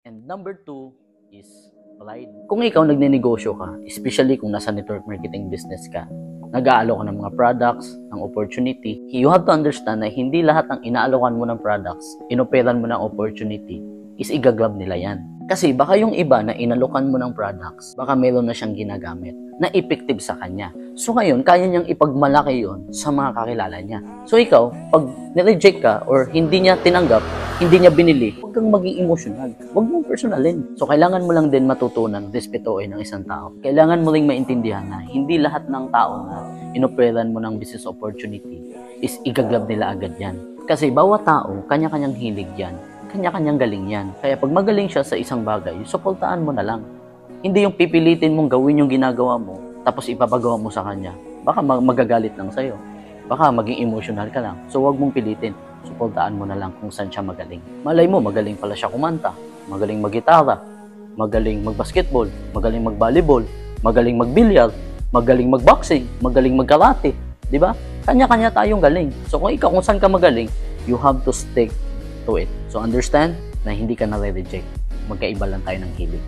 And number 2 is pride. Kung ikaw nagnenegosyo ka, especially kung nasa network marketing business ka, nag-aalok ka ng mga products, ng opportunity, you have to understand na hindi lahat ng inaalokan mo ng products, inoperan mo ng opportunity, is igagrab nila yan. Kasi baka yung iba na inalokan mo ng products, baka meron na siyang ginagamit na effective sa kanya. So ngayon, kaya niyang ipagmalaki yon sa mga kakilala niya. So ikaw, pag nireject ka or hindi niya tinanggap, hindi niya binili, huwag kang maging emotional. Huwag mong personalin. So kailangan mo lang din matutunan, respetuhin ng isang tao. Kailangan mo ring maintindihan na hindi lahat ng tao na inoperan mo ng business opportunity is igagrab nila agad yan. Kasi bawat tao, kanya-kanyang hilig yan. Kanya-kanyang galing yan. Kaya pag magaling siya sa isang bagay, suportahan mo na lang. Hindi yung pipilitin mong gawin yung ginagawa mo, tapos ipapagawa mo sa kanya. Baka magagalit lang sa'yo. Baka maging emotional ka lang. So huwag mong pilitin. Suportahan mo na lang kung saan siya magaling. Malay mo, magaling pala siya kumanta, magaling mag-gitara, magaling mag-basketball, magaling mag-volleyball, magaling mag-bilyar, magaling mag-boxing, magaling mag-karate. Diba? Kanya-kanya tayong galing. So kung ikaw kung saan ka magaling, you have to stick to it. So understand na hindi ka na-reject. Magkaiba lang tayo ng hilig.